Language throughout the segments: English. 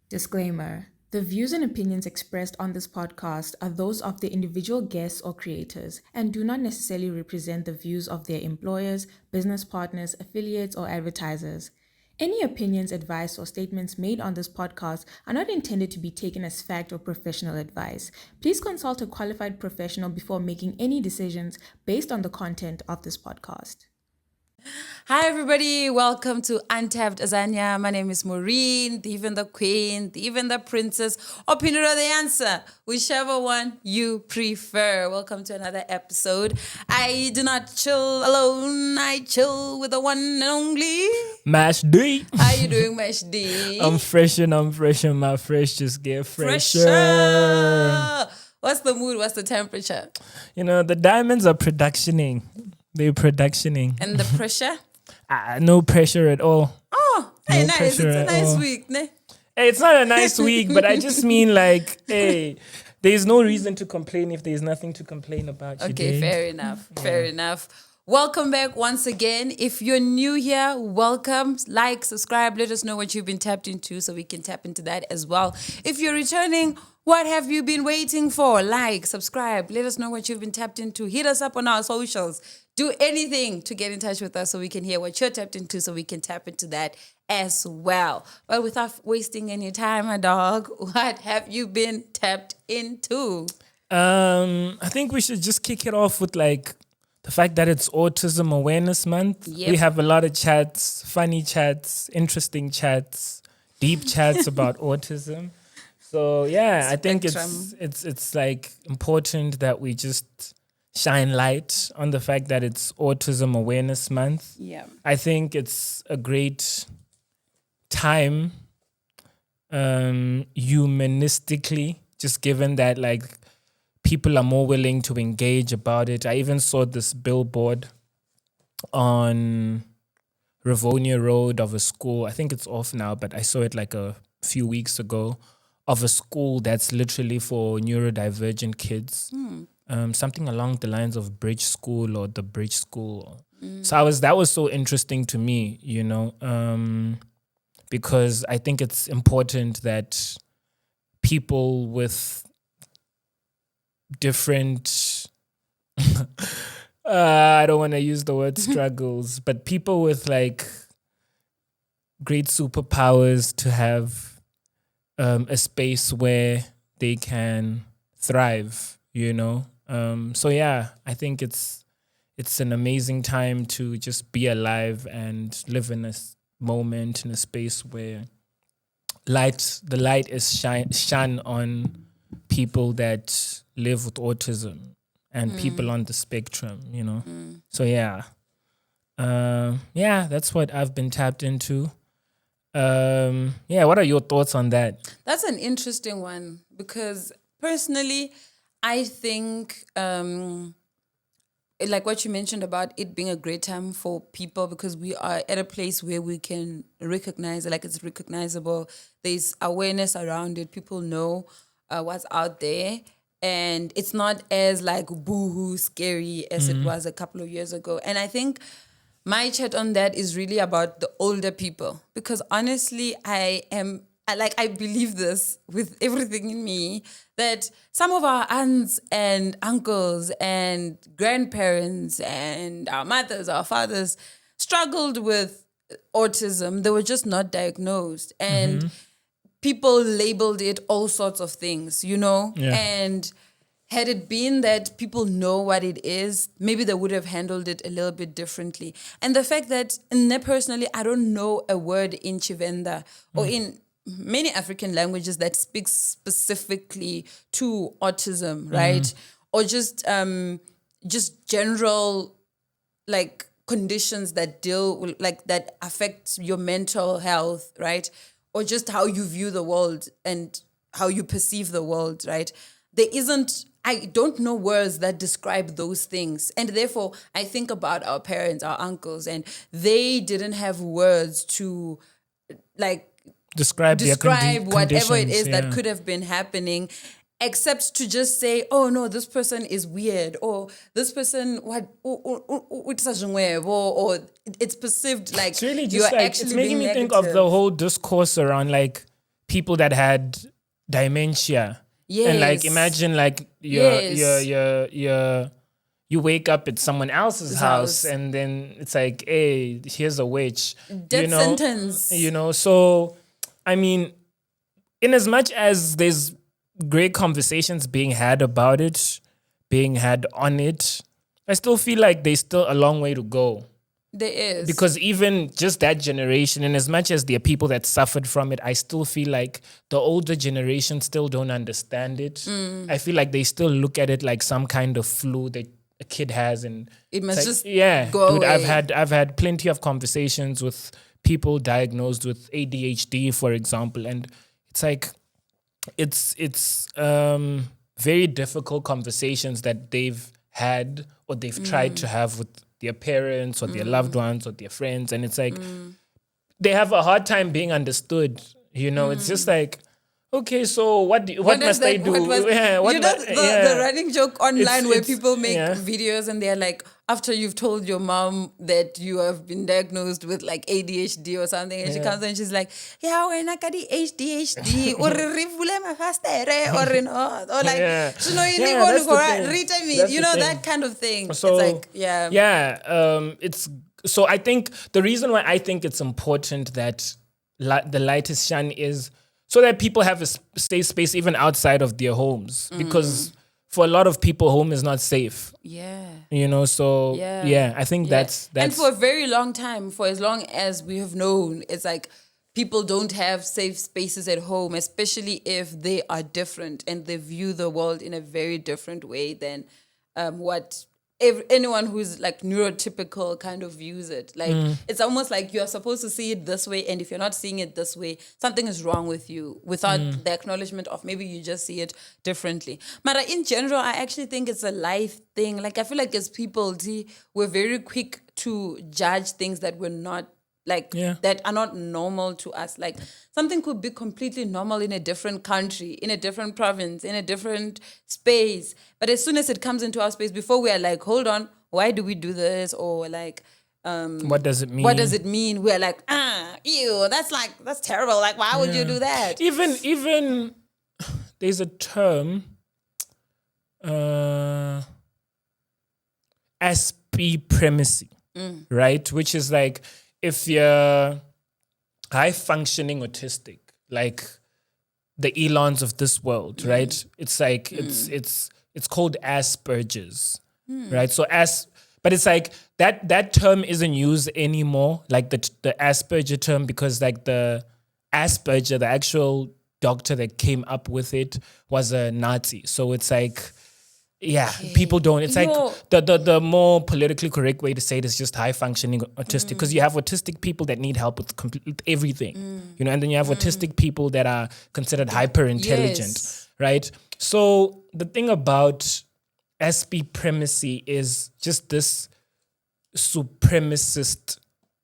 Disclaimer: the views and opinions expressed on this podcast are those of the individual guests or creators and do not necessarily represent the views of their employers, business partners, affiliates, or advertisers. Any opinions, advice, or statements made on this podcast are not intended to be taken as fact or professional advice. Please consult a qualified professional before making any decisions based on the content of this podcast. Hi, everybody. Welcome to Untapped Azania. My name is Maureen, the even the queen, the even the princess, or Pinura the answer, whichever one you prefer. Welcome to another episode. I do not chill alone. I chill with the one and only Mash D. How you doing, Mash D? I'm fresh. My fresh just get fresher. What's the mood? What's the temperature? You know, the diamonds are productioning. They're productioning. And the pressure? No pressure at all. Oh, hey, No nice. It's pressure a at nice all. week, ne? Hey, it's not a nice week, but I just mean like, hey, there's no reason to complain if there's nothing to complain about. Okay, fair enough. Fair enough. Welcome back once again. If you're new here, welcome. Like, subscribe. Let us know what you've been tapped into so we can tap into that as well. If you're returning, what have you been waiting for? Like, subscribe. Let us know what you've been tapped into. Hit us up on our socials. Do anything to get in touch with us so we can hear what you're tapped into so we can tap into that as well. But without wasting any time, my dog, what have you been tapped into? I think we should just kick it off with like the fact that it's Autism Awareness Month. Yep. We have a lot of chats, funny chats, interesting chats, deep chats about autism. So yeah, I think it's like important that we just shine light on the fact that it's Autism Awareness Month. Yeah. I think it's a great time humanistically, just given that like people are more willing to engage about it. I even saw this billboard on Rivonia Road of a school. I think it's off now, but I saw it like a few weeks ago, of a school that's literally for neurodivergent kids. Something along the lines of Bridge School or the Bridge School. So that was so interesting to me, you know, because I think it's important that people with different I don't want to use the word struggles, but people with like great superpowers to have a space where they can thrive, you know. So yeah, I think it's an amazing time to just be alive and live in a moment, in a space where the light is shone on people that live with autism and people on the spectrum, you know. So yeah, that's what I've been tapped into. What are your thoughts on that? That's an interesting one because personally, I think like what you mentioned about it being a great time for people because we are at a place where we can recognize it, like it's recognizable. There's awareness around it. People know what's out there. And it's not as like boo-hoo scary as it was a couple of years ago. And I think my chat on that is really about the older people because honestly, I believe this with everything in me that some of our aunts and uncles and grandparents and our mothers, our fathers struggled with autism. They were just not diagnosed. And people labeled it all sorts of things, you know? Yeah. And had it been that people know what it is, maybe they would have handled it a little bit differently. And the fact that, personally, I don't know a word in Chivenda or in many African languages that speaks specifically to autism, right? Or just general, like, conditions that deal with, like, that affect your mental health, right? Or just how you view the world and how you perceive the world, right? I don't know words that describe those things. And therefore, I think about our parents, our uncles, and they didn't have words to, like, Describe whatever it is yeah. that could have been happening. Except to just say, oh no, this person is weird, or this person or it's perceived like It's really you're just like actually it's making being me think negative. of the whole discourse around like people that had dementia. And like, Yes. imagine like you wake up at someone else's His house, house. and then it's like, hey, here's a witch. Death sentence. So I mean, in as much as there's great conversations being had about it, being had on it, I still feel like there's still a long way to go. There is. Because even just that generation, and as much as there are people that suffered from it, I still feel like the older generation still don't understand it. I feel like they still look at it like some kind of flu that a kid has, and It must it's just dude, go away. I've had plenty of conversations with people diagnosed with ADHD, for example, and it's like it's very difficult conversations that they've had or they've tried to have with their parents or their loved ones or their friends, and it's like they have a hard time being understood. It's just like, okay, so what must I do? The running joke online where it's- people make yeah. videos and they're like, after you've told your mom that you have been diagnosed with like ADHD or something, and she comes and she's like, yeah, when I got the ADHD or rifule mafastere or no, or like, Yeah. you know, you Yeah, that's the thing. read me, That's you the know, thing. that kind of thing. So it's like, yeah. it's so I think the reason why I think it's important that the light is shone is so that people have a safe space even outside of their homes, because for a lot of people, home is not safe. Yeah. So Yeah. I think Yeah. that's And for a very long time, for as long as we have known, it's like people don't have safe spaces at home, especially if they are different and they view the world in a very different way than what anyone who's like neurotypical kind of views it. Like it's almost like you're supposed to see it this way, and if you're not seeing it this way, something is wrong with you without the acknowledgement of maybe you just see it differently. But in general, I actually think it's a life thing. Like I feel like as people, we're very quick to judge things that we're not like that are not normal to us. Like something could be completely normal in a different country, in a different province, in a different space. But as soon as it comes into our space, before we are like, hold on, why do we do this? Or like, what does it mean? what does it mean? We're like, ew, that's terrible. Like, why would you do that? Even there's a term, supremacy, right? Which is like, if you're high functioning autistic, like the Elons of this world, right? It's like it's called Asperger's, right? So but it's like that term isn't used anymore, like the Asperger term, because like the Asperger, the actual doctor that came up with it, was a Nazi. So it's like, people don't. It's like the more politically correct way to say it is just high functioning autistic, because you have autistic people that need help with with everything, and then you have autistic people that are considered hyper intelligent, right? So the thing about supremacy is just this supremacist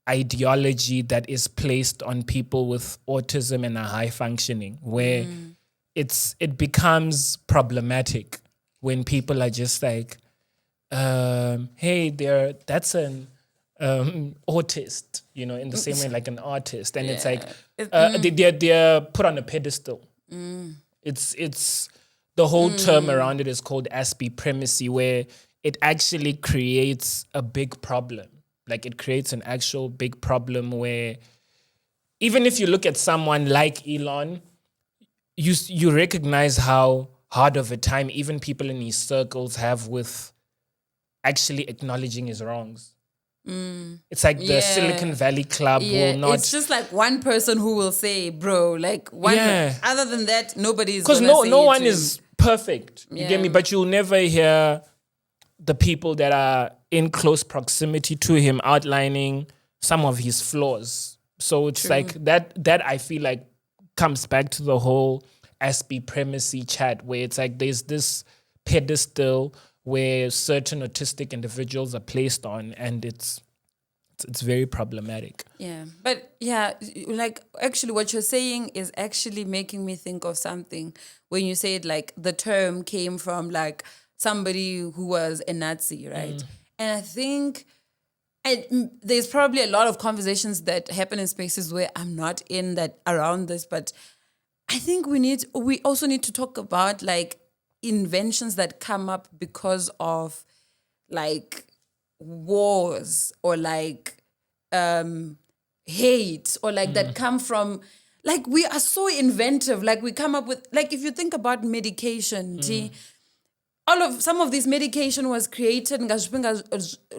ideology that is placed on people with autism and are high functioning, where it becomes problematic when people are just like, hey, that's an autist, in the same way like an artist, and it's like they're put on a pedestal. It's the whole term around it is called supremacy, where it actually creates a big problem. Like it creates an actual big problem where even if you look at someone like Elon, you recognize how hard of a time even people in his circles have with actually acknowledging his wrongs. It's like the Silicon Valley Club will not. It's just like one person who will say, bro, like one. Other than that, nobody's because no one is perfect. You get me? Yeah. But you'll never hear the people that are in close proximity to him outlining some of his flaws. So it's like that I feel like comes back to the whole supremacy chat, where it's like there's this pedestal where certain autistic individuals are placed on, and it's very problematic. Yeah, but like actually what you're saying is actually making me think of something when you said like the term came from like somebody who was a Nazi, right? And I think there's probably a lot of conversations that happen in spaces where I'm not in that around this, but I think we also need to talk about like inventions that come up because of like wars or like hate or like that come from like we are so inventive. Like we come up with like if you think about medication, some of this medication was created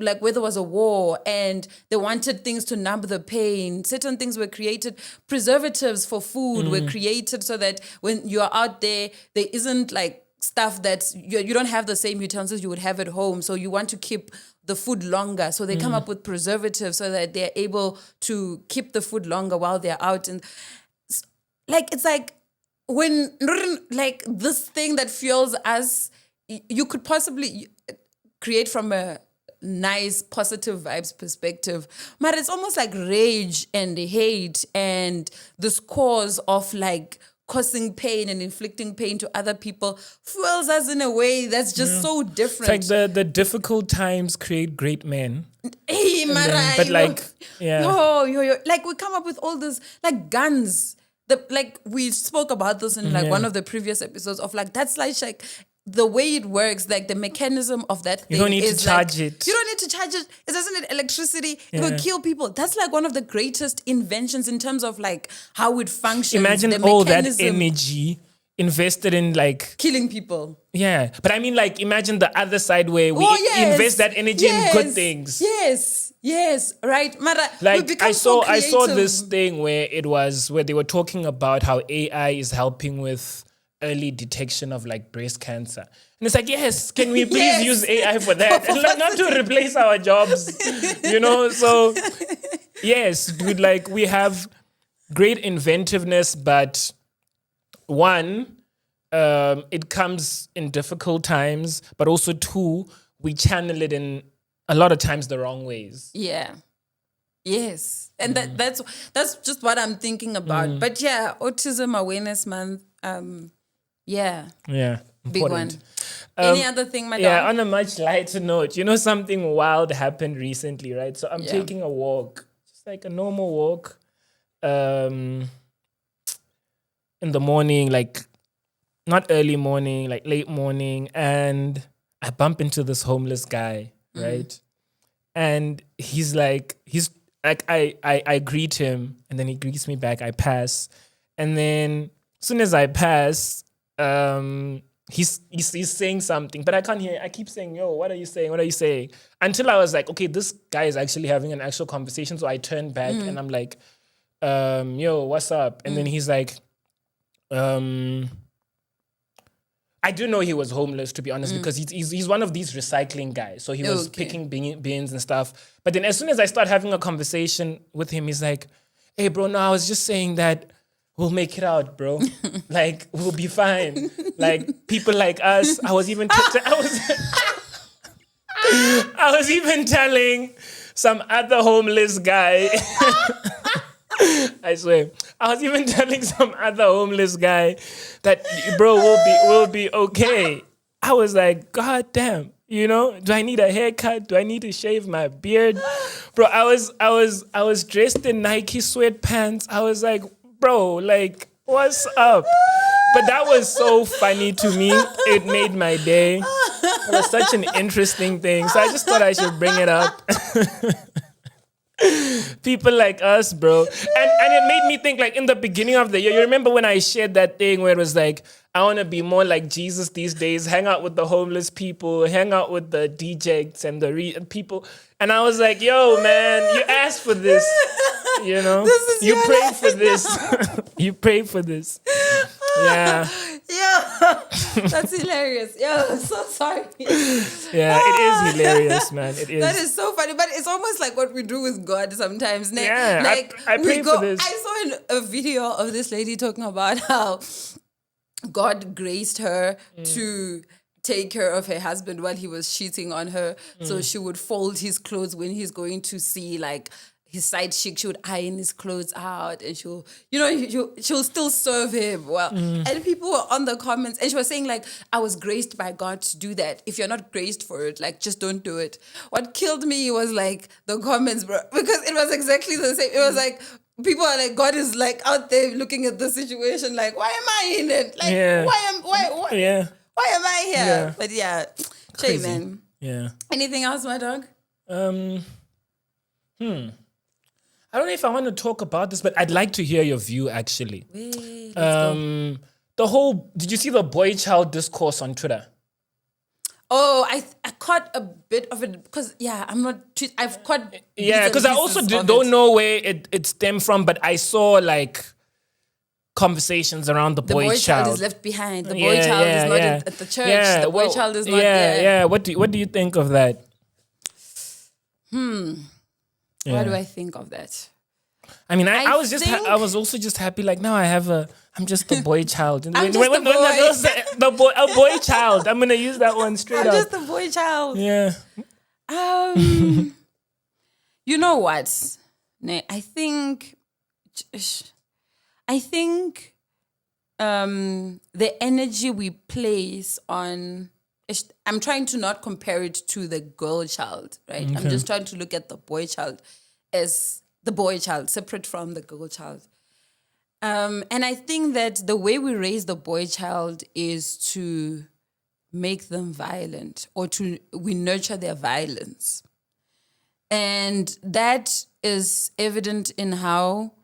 like where there was a war and they wanted things to numb the pain. Certain things were created. Preservatives for food were created so that when you're out there isn't like stuff that you don't have the same utensils you would have at home, so you want to keep the food longer, so they come up with preservatives so that they're able to keep the food longer while they're out. And like it's like when like this thing that fuels us, you could possibly create from a nice positive vibes perspective, but it's almost like rage and hate and this cause of like causing pain and inflicting pain to other people fuels us in a way that's just so different. It's like the difficult times create great men. Hey, Mara, But like, yeah. Like we come up with all this like guns. Like we spoke about this in like one of the previous episodes of like that's like the way it works, like the mechanism of that thing. You don't need to charge like, it. You don't need to charge it. It doesn't need electricity. It will kill people. That's like one of the greatest inventions in terms of like how it functions. Imagine all that energy invested in like killing people. Yeah. But I mean like imagine the other side where we invest that energy in good things. Yes, right. Mara, like I saw this thing where they were talking about how AI is helping with early detection of like breast cancer. And it's like, yes, can we please use AI for that? And like, not to replace our jobs, you know? So yes, dude, like we have great inventiveness, but one, it comes in difficult times, but also two, we channel it in a lot of times the wrong ways. Yeah. Yes. And that's just what I'm thinking about. But yeah, Autism Awareness Month, yeah. Big one. Any other thing, madam? Yeah, on a much lighter note, you know, something wild happened recently, right? So I'm taking a walk, just like a normal walk, in the morning, like not early morning, like late morning, and I bump into this homeless guy, right? And he's like, I greet him, and then he greets me back. I pass, and then as soon as I pass, he's saying something, but I can't hear. I keep saying, "Yo, what are you saying? What are you saying?" Until I was like, "Okay, this guy is actually having an actual conversation." So I turn back and I'm like, "Yo, what's up?" And then he's like, I do know he was homeless, to be honest, because he's one of these recycling guys. So he was picking bins and stuff. But then as soon as I start having a conversation with him, he's like, "Hey, bro, no, I was just saying that we'll make it out, bro. Like, we'll be fine. Like, people like us." I was even I was even telling some other homeless guy. I swear. I was even telling some other homeless guy that, bro, we'll be okay. I was like, God damn, you know, do I need a haircut? Do I need to shave my beard? Bro, I was dressed in Nike sweatpants. I was like, bro, like, what's up? But that was so funny to me. It made my day. It was such an interesting thing. So I just thought I should bring it up. People like us, bro. And it made me think, like, in the beginning of the year, you remember when I shared that thing where it was like, I want to be more like Jesus these days, hang out with the homeless people, hang out with the dejects and the people. And I was like, yo, man, you asked for this. You know, you pray for this. You pray for this. Yeah. Yeah. That's hilarious. Yeah, I'm so sorry. Yeah, it is hilarious, man. It is. That is so funny. But it's almost like what we do with God sometimes. Yeah, like I pray for this. I saw a video of this lady talking about how God graced her to take care of her husband while he was cheating on her. So she would fold his clothes when he's going to see like his side chick. She would iron his clothes out and she'll still serve him well. And people were on the comments and she was saying like, I was graced by God to do that. If you're not graced for it, like just don't do it. What killed me was like the comments, bro, because it was exactly the same. It was like, people are like, God is like out there looking at the situation like, why am I in it? Like, Yeah. Yeah. why am I here? Yeah. But yeah, Shay, Crazy. man. Yeah. Anything else, my dog? I don't know if I want to talk about this, but I'd like to hear your view actually. Wait, let's go. Did you see the boy child discourse on Twitter? Oh, I caught a bit of it because I've caught Yeah, because I also don't it. know where it stemmed from, but I saw like conversations around the The boy, boy child child. is left behind. The boy child is not at the church. The boy child is not there. Yeah, what do you think of that? What do I think of that? I mean, I I was just think- I was also just happy like now I'm just a boy child. I'm just a boy. A boy child. I'm gonna use that one straight I'm up. just a boy child. Yeah. You know what? I think the energy we place on. I'm trying to not compare it to the girl child, right? I'm just trying to look at the boy child as the boy child, separate from the girl child. And I think that the way we raise the boy child is to make them violent, or we nurture their violence. And that is evident in how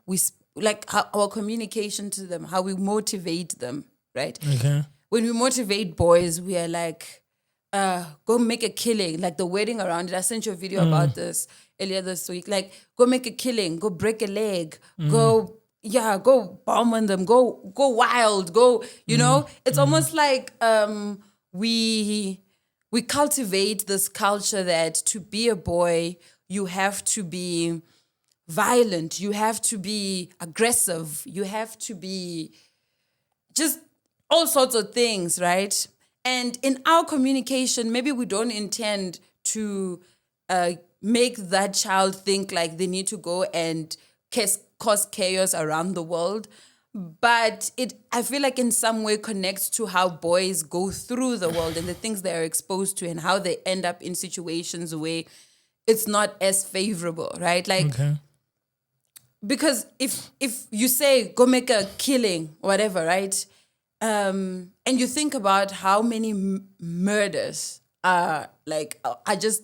how our communication to them, how we motivate them, right? Okay. When we motivate boys, we are like, go make a killing, like the wedding around it. I sent you a video about this earlier this week. Like, go make a killing, go break a leg, go bomb on them, go wild, go, you know? It's almost like we cultivate this culture that to be a boy, you have to be violent, you have to be aggressive, you have to be just all sorts of things, right? And in our communication, maybe we don't intend to make that child think like they need to go and cause chaos around the world. But I feel like in some way connects to how boys go through the world and the things they are exposed to and how they end up in situations where it's not as favorable, right? Like, because if you say, go make a killing, whatever, right? And you think about how many murders are just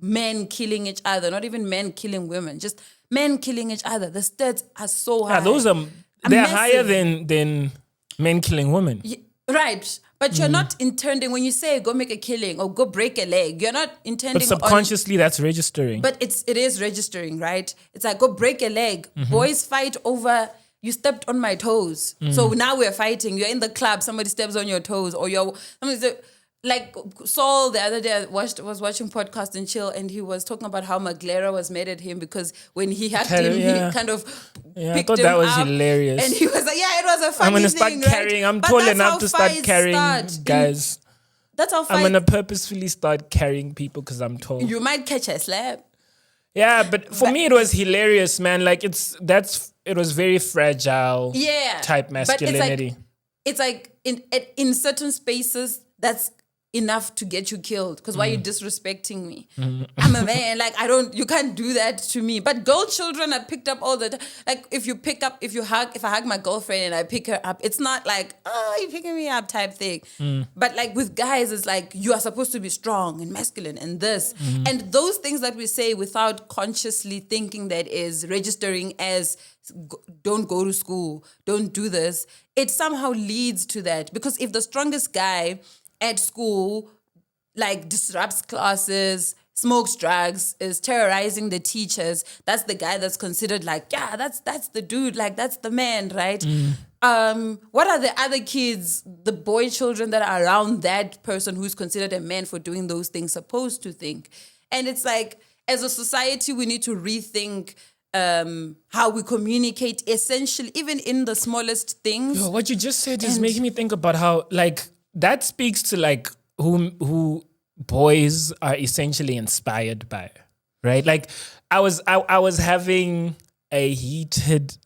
men killing each other, not even men killing women, just men killing each other. The stats are so high. Yeah, they're higher than men killing women. Right. But you're not intending, when you say go make a killing or go break a leg, you're not intending But subconsciously that's registering. But it is registering, right? It's like, go break a leg. Boys fight over, you stepped on my toes. So now we're fighting. You're in the club, somebody steps on your toes, or like Saul the other day was watching Podcast and Chill, and he was talking about how Maglera was mad at him because when he hugged him, he kind of I picked thought him that was up, hilarious. and he was like, "Yeah, it was a funny I'm gonna thing, start right?" carrying. I'm But tall that's enough how to start fights carrying start. guys. That's how I'm gonna fights. purposefully start carrying people because I'm tall. You might catch a slap. Yeah, but for me it was hilarious, man. Like it was very fragile. Type masculinity. But it's like in certain spaces that's enough to get you killed. Because why are you disrespecting me? I'm a man. Like, you can't do that to me. But girl children are picked up all the time. Like, if I hug my girlfriend and I pick her up, it's not like, oh, you're picking me up type thing. But like with guys, it's like, you are supposed to be strong and masculine and this. And those things that we say without consciously thinking that is registering as don't go to school, don't do this, it somehow leads to that. Because if the strongest guy at school like disrupts classes, smokes drugs, is terrorizing the teachers, that's the guy that's considered like, yeah, that's the dude, like that's the man, right? What are the other kids, the boy children that are around that person who's considered a man for doing those things supposed to think? And it's like, as a society, we need to rethink how we communicate, essentially, even in the smallest things. Yo, what you just said is making me think about how like that speaks to like who boys are essentially inspired by, right? Like I was having a heated.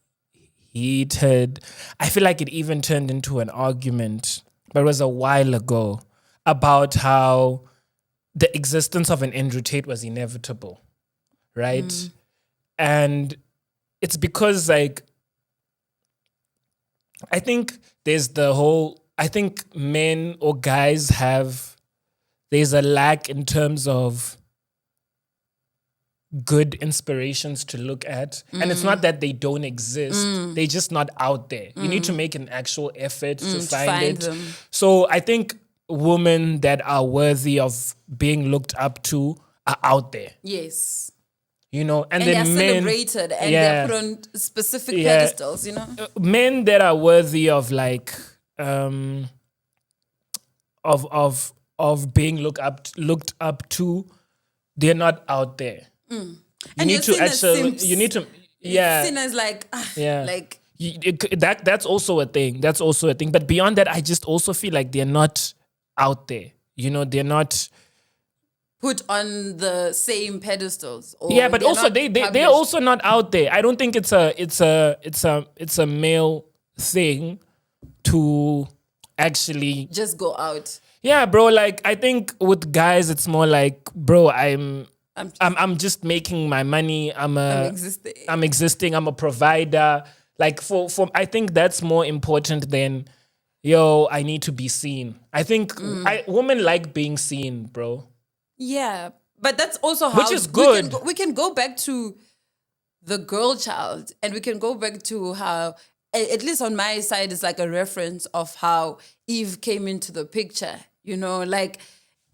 I feel like it even turned into an argument, but it was a while ago, about how the existence of an Andrew Tate was inevitable, right? And it's because like I think there's the whole. I think men or guys there's a lack in terms of good inspirations to look at. And it's not that they don't exist, they're just not out there. You need to make an actual effort to find it. them. So I think women that are worthy of being looked up to are out there. Yes. You know, and And they're then men, celebrated and yeah. they're put on specific Yeah. pedestals, you know? Men that are worthy of like of being looked up to, they're not out there. You And need you're to seen as actually. simps. You need to. Yeah. Seen as like, Yeah. like, That's also a thing. That's also a thing. But beyond that, I just also feel like they're not out there. You know, they're not. put on the same pedestals. Or Yeah, but they're also not they're published. also not out there. I don't think it's a male thing to actually. Just go out. Yeah, bro. Like I think with guys, it's more like, bro, I'm just making my money. I'm existing. existing. I'm a provider. Like for I think that's more important than, yo, I need to be seen. I think women like being seen, bro. Yeah. But that's also how Which is good. We can go back to the girl child, and we can go back to how, at least on my side, it's like a reference of how Eve came into the picture. You know, like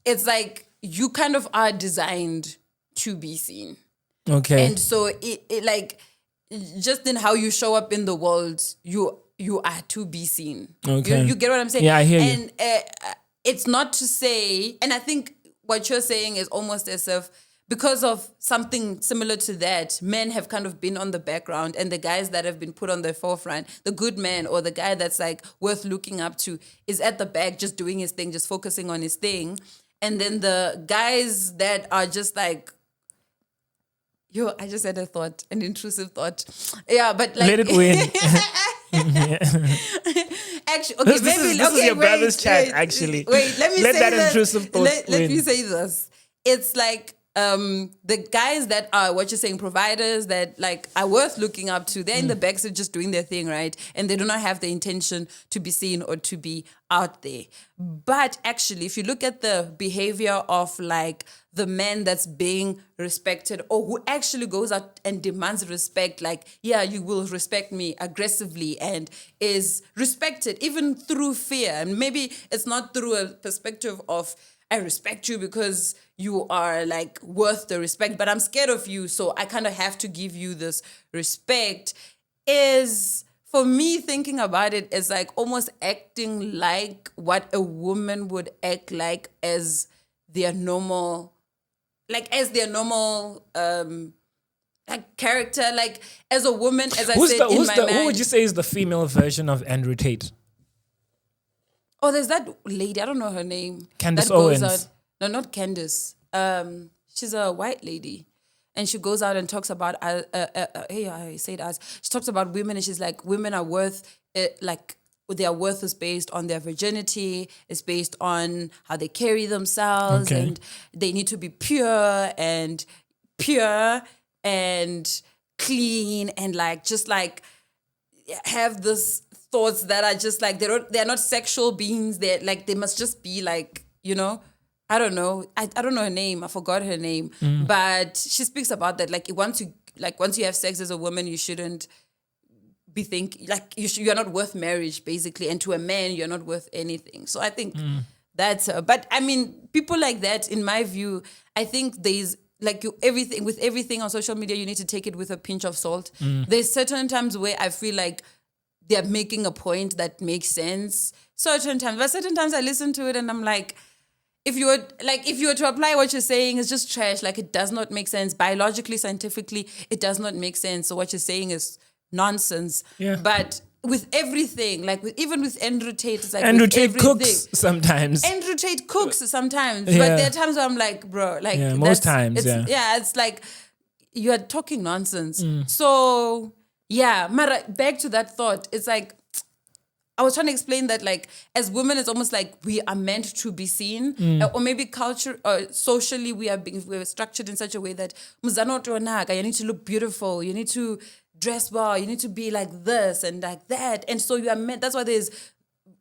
it's like you kind of are designed to be seen. Okay. And so it like just in how you show up in the world, you are to be seen. Okay. You get what I'm saying? Yeah, I hear you. And it's not to say, and I think what you're saying is almost as if because of something similar to that, men have kind of been on the background, and the guys that have been put on the forefront, the good man or the guy that's like worth looking up to, is at the back just doing his thing, just focusing on his thing. And then the guys that are just like, yo, I just had a thought, an intrusive thought. Yeah, but like, Let it win. actually, okay, This maybe is your brother's chat, actually. Wait, let me Let say that this. intrusive thought Let win. me say this. It's like the guys that are what you're saying, providers that like are worth looking up to. They're in the backseat just doing their thing, right? And they do not have the intention to be seen or to be out there. But actually, if you look at the behavior of like the man that's being respected, or who actually goes out and demands respect, like, yeah, you will respect me aggressively, and is respected even through fear. And maybe it's not through a perspective of, I respect you because you are like worth the respect, but I'm scared of you, so I kind of have to give you this respect. Is, for me, thinking about it, is like almost acting like what a woman would act like as their normal, like character, like as a woman, as I said in my mind. Who would you say is the female version of Andrew Tate? Oh, there's that lady. I don't know her name. Candace that goes Owens. Out, no, not Candace. She's a white lady, and she goes out and talks about. Hey, I say it as she talks about women, and she's like, women are worth like their worth is based on their virginity. It's based on how they carry themselves, Okay. and they need to be pure and clean, and like just like have this thoughts that are just like they're not sexual beings. They're like they must just be like, you know, I don't know. I don't know her name. I forgot her name. But she speaks about that. Like once you have sex as a woman, you shouldn't be thinking like you're not worth marriage, basically. And to a man, you're not worth anything. So I think that's but I mean, people like that, in my view, I think there's like everything on social media, you need to take it with a pinch of salt. There's certain times where I feel like they're making a point that makes sense. Certain times I listen to it and I'm like, if you were to apply what you're saying, it's just trash. Like it does not make sense. Biologically, scientifically, it does not make sense. So what you're saying is nonsense. Yeah. But with everything, like even with Andrew Tate, it's like Andrew with Tate everything. cooks sometimes. Andrew Tate cooks sometimes, Yeah. but there are times where I'm like, bro, like Yeah, most times, it's like you are talking nonsense. So yeah, Mara, back to that thought. It's like I was trying to explain that, like, as women, it's almost like we are meant to be seen, or maybe culture, socially, we're structured in such a way that you need to look beautiful, you need to dress well, you need to be like this and like that. And so you are meant, that's why there's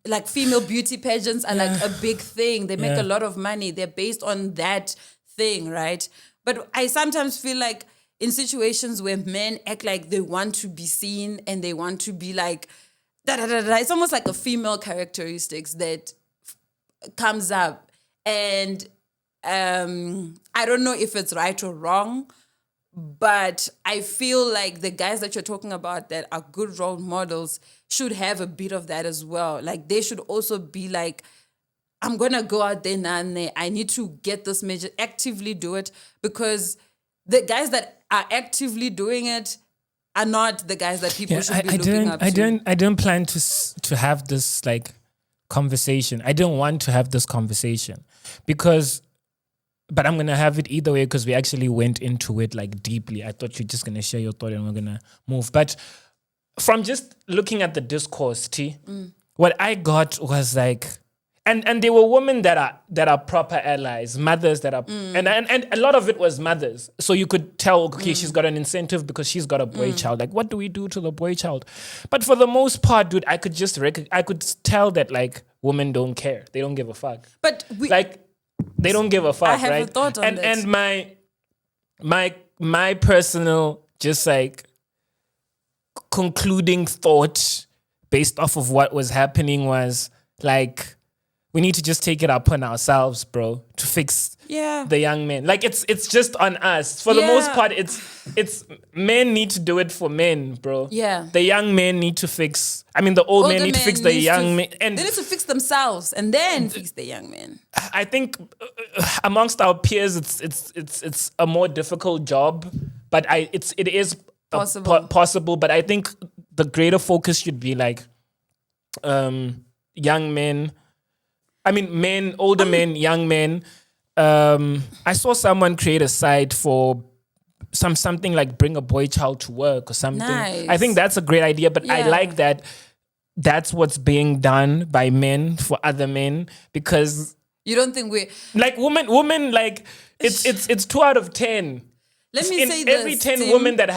like female beauty pageants are like a big thing. They make a lot of money. They're based on that thing, right? But I sometimes feel like in situations where men act like they want to be seen and they want to be like, da da da da, it's almost like a female characteristics that comes up. And I don't know if it's right or wrong, but I feel like the guys that you're talking about that are good role models should have a bit of that as well. Like they should also be like, I'm going to go out there and I need to get this major, actively do it, because the guys that are actively doing it are not the guys that people should be looking up to. I don't plan to have this like conversation. I don't want to have this conversation but I'm going to have it either way because we actually went into it like deeply. I thought you're just going to share your thought and we're going to move. But from just looking at the discourse, what I got was like, and there were women that are proper allies, mothers that are, and a lot of it was mothers. So you could tell, okay, she's got an incentive because she's got a boy child. Like, what do we do to the boy child? But for the most part, dude, I could tell that like women don't care. They don't give a fuck. But they don't give a fuck, I have right? a thought on that. And my personal just like concluding thought based off of what was happening was like, we need to just take it upon ourselves, bro, to fix the young men. Like it's just on us. For the most part, it's men need to do it for men, bro. Yeah. The young men need to fix. I mean, the old men need to fix the young men. And they need to fix themselves and then fix the young men. I think amongst our peers, it's a more difficult job, but it is possible. But I think the greater focus should be like young men. I mean, men, older men, young men. I saw someone create a site for something like bring a boy child to work or something. Nice. I think that's a great idea, but I like that that's what's being done by men for other men, because you don't think we like women like it's 2 out of 10. Let me say this, every 10 women that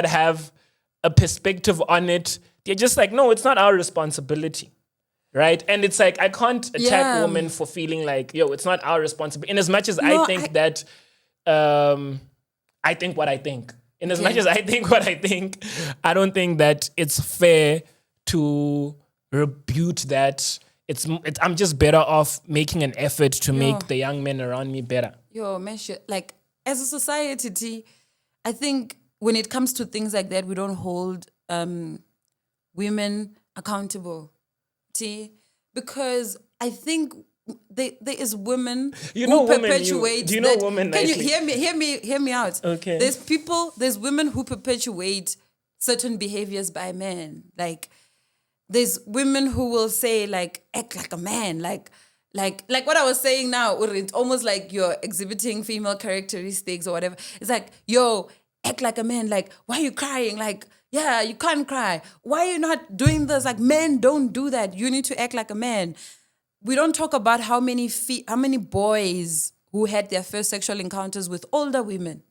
have a perspective on it, they're just like, no, it's not our responsibility. Right? And it's like, I can't attack women for feeling like, yo, it's not our responsibility. In as much as I think that, I think what I think. In as much as I think what I think, I don't think that it's fair to rebut that. I'm just better off making an effort to make the young men around me better. Yo, man, like, as a society, I think when it comes to things like that, we don't hold women accountable. Because I think there is women who perpetuate. Do you know women? Can you hear me out? Okay. There's women who perpetuate certain behaviors by men. Like there's women who will say like act like a man, like what I was saying now. It's almost like you're exhibiting female characteristics or whatever. It's like, yo, act like a man. Like, why are you crying? Like, yeah, you can't cry. Why are you not doing this? Like, men don't do that. You need to act like a man. We don't talk about how many boys who had their first sexual encounters with older women.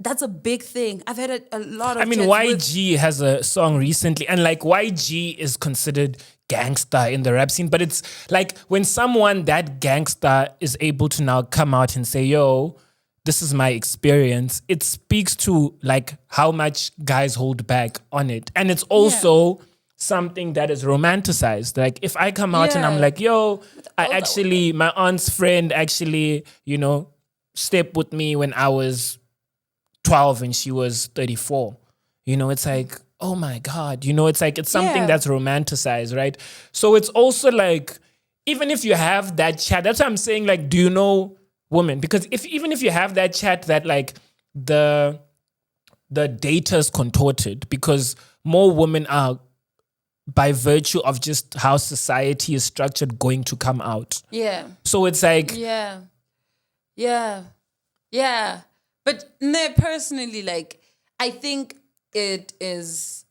That's a big thing. I've had a lot of. I mean, YG has a song recently, and like YG is considered gangster in the rap scene, but it's like when someone that gangster is able to now come out and say, yo, this is my experience, it speaks to like how much guys hold back on it. And it's also something that is romanticized. Like if I come out and I'm like, yo, my aunt's friend actually, stepped with me when I was 12 and she was 34. It's like, oh my God, it's like, it's something that's romanticized, right? So it's also like, even if you have that chat, that's what I'm saying, like, do you know women? Because even if you have that chat, that like the data is contorted because more women are, by virtue of just how society is structured, going to come out. Yeah. So it's like... Yeah. But personally, like, I think it is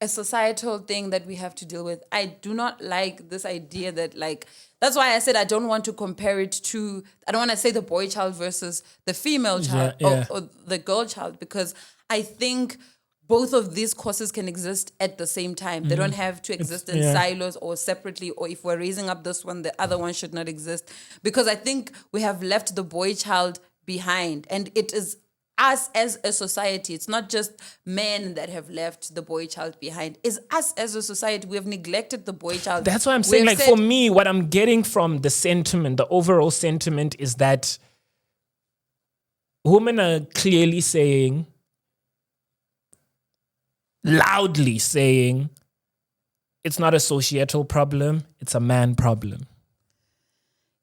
a societal thing that we have to deal with. I do not like this idea that, like, that's why I said I don't want to compare it to, I don't want to say the boy child versus the female child or the girl child, because I think both of these courses can exist at the same time. They don't have to exist in silos or separately, or if we're raising up this one, the other one should not exist. Because I think we have left the boy child behind, and it is us as a society. It's not just men that have left the boy child behind. It's us as a society. We have neglected the boy child. That's why I'm saying, like, for me, what I'm getting from the sentiment, the overall sentiment is that women are clearly saying, loudly saying, it's not a societal problem, it's a man problem.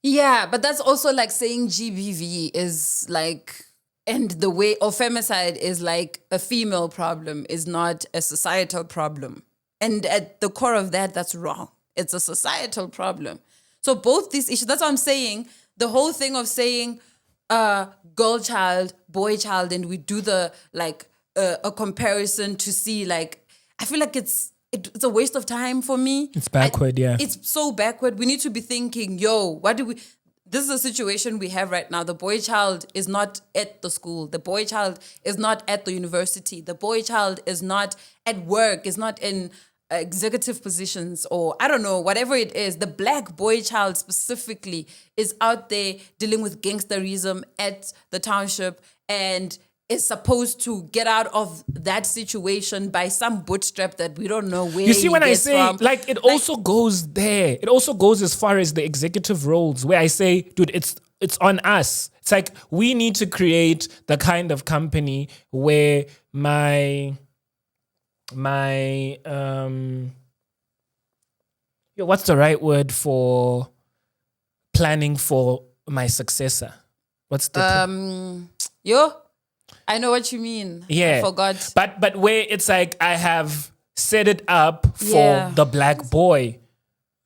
Yeah, but that's also like saying GBV is like, and the way, or femicide is like a female problem, is not a societal problem. And at the core of that, that's wrong. It's a societal problem. So both these issues, that's what I'm saying. The whole thing of saying girl child, boy child, and we do the like a comparison to see, like, I feel like it's a waste of time for me. It's backward, yeah. It's so backward. We need to be thinking, this is a situation we have right now. The boy child is not at the school. The boy child is not at the university. The boy child is not at work, is not in executive positions, or I don't know, whatever it is. The black boy child specifically is out there dealing with gangsterism at the township and is supposed to get out of that situation by some bootstrap that we don't know where. You see, when I say, from. like, it also goes there. It also goes as far as the executive roles, where I say, dude, it's on us. It's like, we need to create the kind of company where what's the right word for planning for my successor? What's the I know what you mean. Yeah. I forgot. But where it's like, I have set it up for the black boy,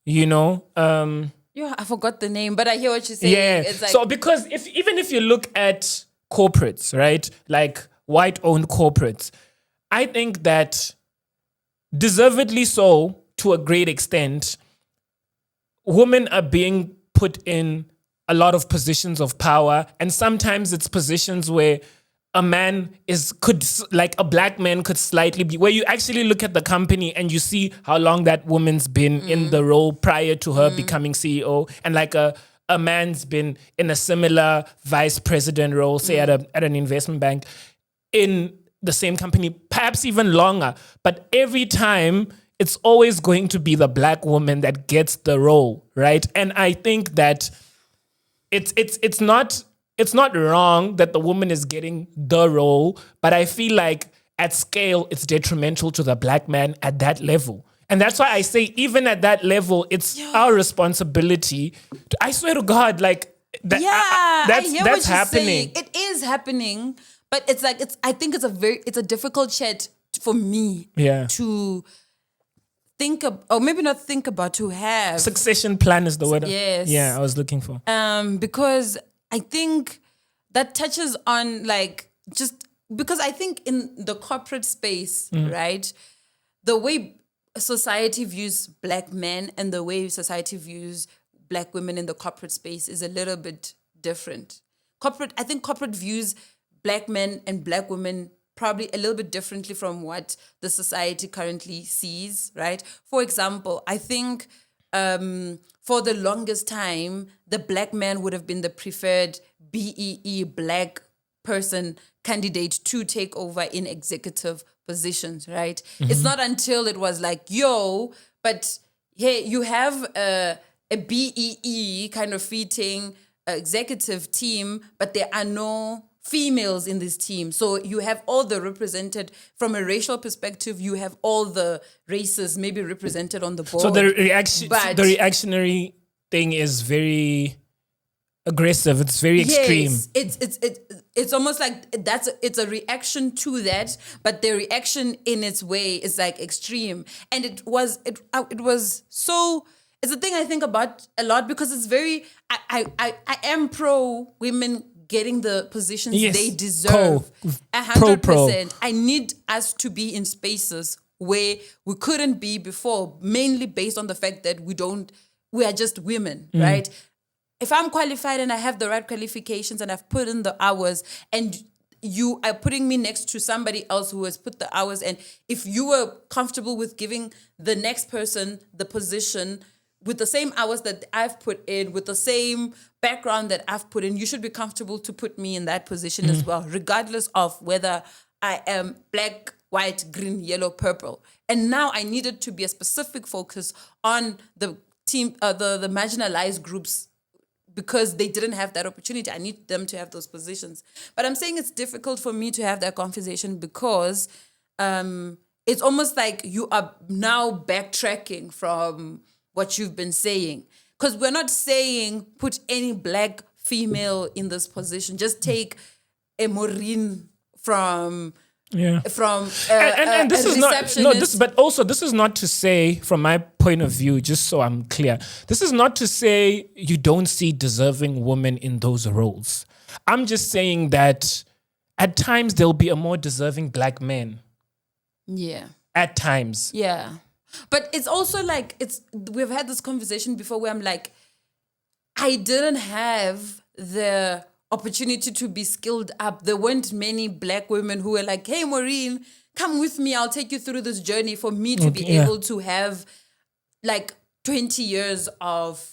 you know? I forgot the name, but I hear what you're saying. Yeah. It's like, so because even if you look at corporates, right? Like white-owned corporates, I think that deservedly so, to a great extent, women are being put in a lot of positions of power, and sometimes it's positions where a black man could slightly be, where you actually look at the company and you see how long that woman's been in the role prior to her becoming CEO, and like a man's been in a similar vice president role, say at an investment bank, in the same company, perhaps even longer. But every time, it's always going to be the black woman that gets the role, right? And I think that it's not wrong that the woman is getting the role, but I feel like at scale, it's detrimental to the black man at that level. And that's why I say, even at that level, it's our responsibility. I swear to God, like, that's what happening. Saying. It is happening, but it's like, I think it's a difficult chat for me to think of, or maybe not think about, to have. Succession plan is the word. Yes. Yeah, I was looking for. Because I think that touches on, like, just because I think in the corporate space, right, the way society views black men and the way society views black women in the corporate space is a little bit different. I think corporate views black men and black women probably a little bit differently from what the society currently sees, right? For example, I think for the longest time, the black man would have been the preferred BEE, black person candidate to take over in executive positions, right? It's not until it was like, but hey, you have a BEE kind of fitting executive team, but there are no females in this team. So you have all the represented, from a racial perspective, you have all the races maybe represented on the board. So the reactionary thing is very aggressive. It's very extreme. It's almost like it's a reaction to that, but the reaction in its way is like extreme. And it was so. It's a thing I think about a lot, because it's very. I am pro women getting the positions they deserve. 100%. I need us to be in spaces where we couldn't be before, mainly based on the fact that we are just women, right? If I'm qualified and I have the right qualifications and I've put in the hours, and you are putting me next to somebody else who has put the hours, and if you were comfortable with giving the next person the position with the same hours that I've put in, with the same background that I've put in, you should be comfortable to put me in that position as well, regardless of whether I am black, white, green, yellow, purple. And now I needed to be a specific focus on the team, the marginalized groups, because they didn't have that opportunity. I need them to have those positions. But I'm saying it's difficult for me to have that conversation because it's almost like you are now backtracking from what you've been saying. Because we're not saying put any black female in this position. Just take a Maureen from and this is not but also this is not to say, from my point of view, just so I'm clear, this is not to say you don't see deserving women in those roles. I'm just saying that at times there'll be a more deserving black man. Yeah. At times. Yeah. But it's also like, we've had this conversation before where I'm like, I didn't have the opportunity to be skilled up. There weren't many black women who were like, hey, Maureen, come with me. I'll take you through this journey for me to be able to have like 20 years of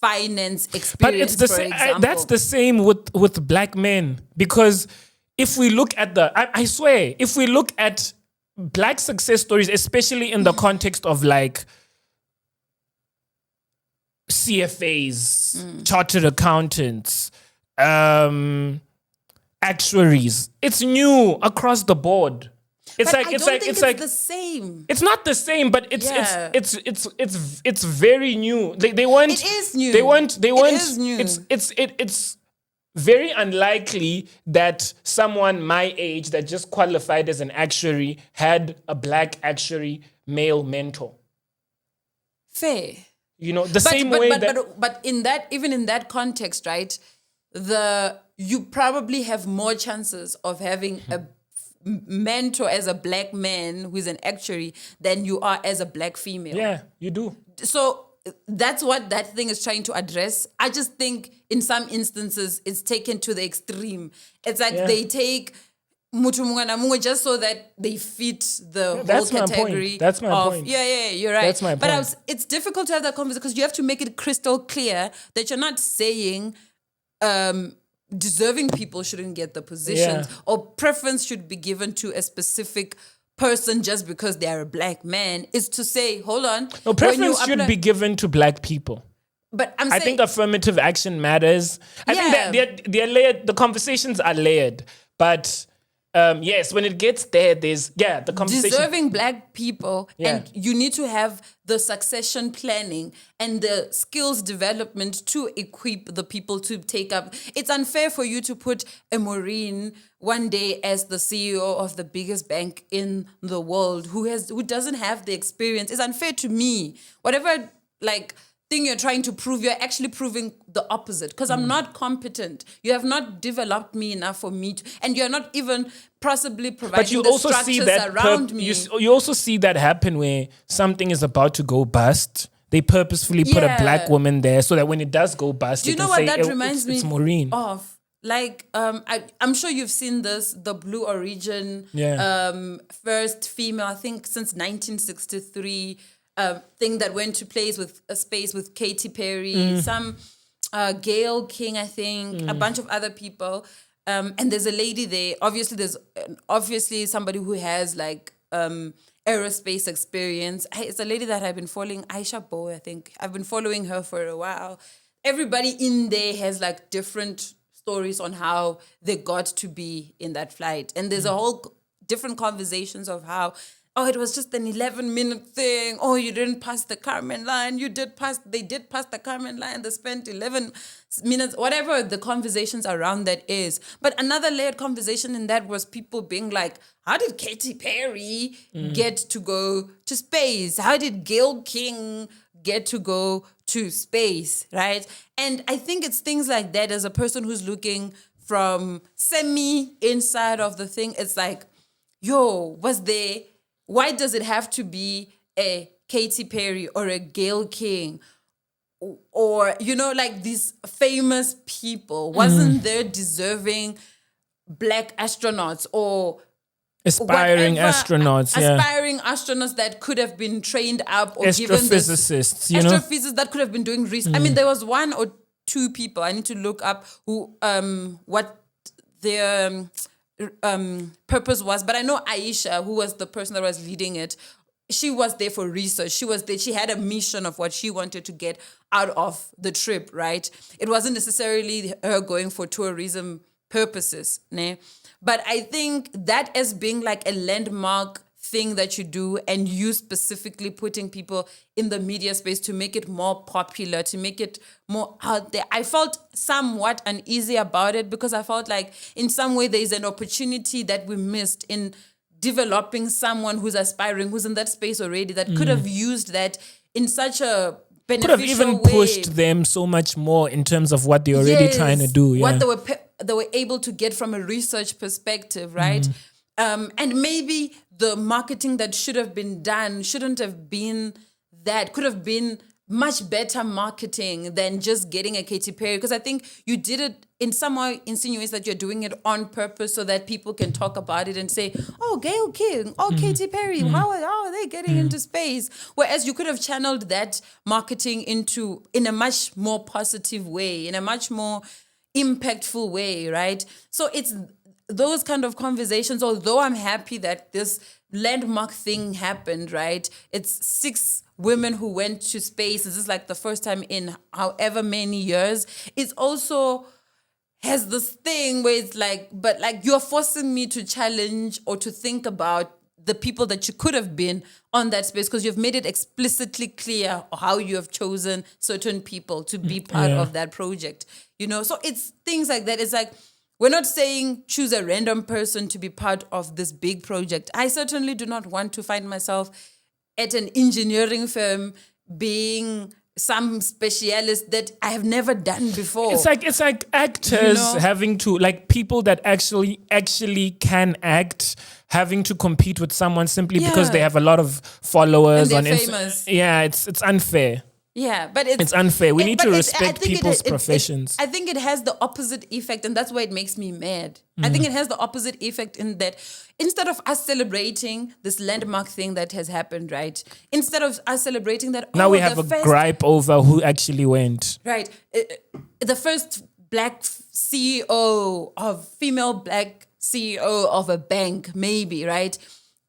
finance experience, but it's the for same. example. That's the same with black men. Because if we look at I swear, if we look at black success stories, especially in the context of like CFAs, chartered accountants, actuaries, it's new across the board. It's the same. It's not the same, but it's very new. They want. It is new. They want. It is new. It's very unlikely that someone my age that just qualified as an actuary had a black actuary male mentor. Fair. You know, same way but in that, even in that context, right? You probably have more chances of having a mentor as a black man who's an actuary than you are as a black female. Yeah, you do. So that's what that thing is trying to address. I just think in some instances it's taken to the extreme. It's like they take mutu munga na munga just so that they fit the whole category. That's my point. Yeah, you're right. That's my point. But it's difficult to have that conversation because you have to make it crystal clear that you're not saying deserving people shouldn't get the positions or preference should be given to a specific person just because they are a black man. Is to say, hold on. No, preference should be given to black people. But I think affirmative action matters. I think that they're layered. The conversations are layered. But yes, when it gets there, there's the conversation. Deserving black people, and you need to have the succession planning and the skills development to equip the people to take up. It's unfair for you to put a Maureen one day as the CEO of the biggest bank in the world who doesn't have the experience. It's unfair to me. Whatever thing you're trying to prove, you're actually proving the opposite because I'm not competent. You have not developed me enough for me to, and you're not even possibly providing but you the also structures see that around me. You also see that happen where something is about to go bust. They purposefully put a black woman there so that when it does go bust, do you know what that reminds me of? Like, I'm sure you've seen this, the Blue Origin first female, I think since 1963, thing that went to place with a space with Katy Perry, some Gail King, I think, a bunch of other people. And there's a lady there. Obviously somebody who has aerospace experience. It's a lady that I've been following, Aisha Bowe, I think. I've been following her for a while. Everybody in there has different stories on how they got to be in that flight. And there's a whole different conversations of how, it was just an 11-minute thing. Oh, you didn't pass the Carmen line. They did pass the Carmen line. They spent 11 minutes, whatever the conversations around that is. But another layered conversation in that was people being like, how did Katy Perry get to go to space? How did Gail King get to go to space, right? And I think it's things like that as a person who's looking from semi-inside of the thing. It's like, why does it have to be a Katy Perry or a Gail King or, these famous people? Wasn't there deserving black astronauts or Aspiring whatever, astronauts, yeah. aspiring astronauts that could have been trained up or given this Astrophysicists, you know. astrophysicists that could have been doing research. I mean, there was one or two people I need to look up who what their purpose was, but I know Aisha, who was the person that was leading it. She was there for research. She was there. She had a mission of what she wanted to get out of the trip, right? It wasn't necessarily her going for tourism purposes, né? But I think that as being like a landmark thing that you do, and you specifically putting people in the media space to make it more popular, to make it more out there. I felt somewhat uneasy about it because I felt like in some way there is an opportunity that we missed in developing someone who's aspiring, who's in that space already, that could have used that in such a beneficial Could have even way. pushed them so much more in terms of what they're already trying to do. Yeah. What they were able to get from a research perspective, right? And maybe the marketing that should have been done shouldn't have been that. Could have been much better marketing than just getting a Katy Perry. Because I think you did it in some way, insinuates that you're doing it on purpose so that people can talk about it and say, oh, Gayle King, oh, Katy Perry, how are they getting into space? Whereas you could have channeled that marketing in a much more positive way, in a much more impactful way, right? So it's those kind of conversations, although I'm happy that this landmark thing happened, right? It's 6 women who went to space. This is like the first time in however many years. It's also has this thing where it's like, but like you're forcing me to challenge or to think about the people that you could have been on that space, because you've made it explicitly clear how you have chosen certain people to be part of that project, you know? So it's things like that. It's like, we're not saying choose a random person to be part of this big project. I certainly do not want to find myself at an engineering firm being some specialist that I have never done before. It's like actors having to, like, people that actually can act having to compete with someone simply because they have a lot of followers and they're on famous. Yeah, it's unfair. Yeah, but it's unfair. We need to respect people's professions. I think it has the opposite effect, and that's why it makes me mad. I think it has the opposite effect in that instead of us celebrating this landmark thing that has happened, right? Instead of us celebrating that, now we have a gripe over who actually went. Right. The first black CEO female black CEO of a bank, maybe, right?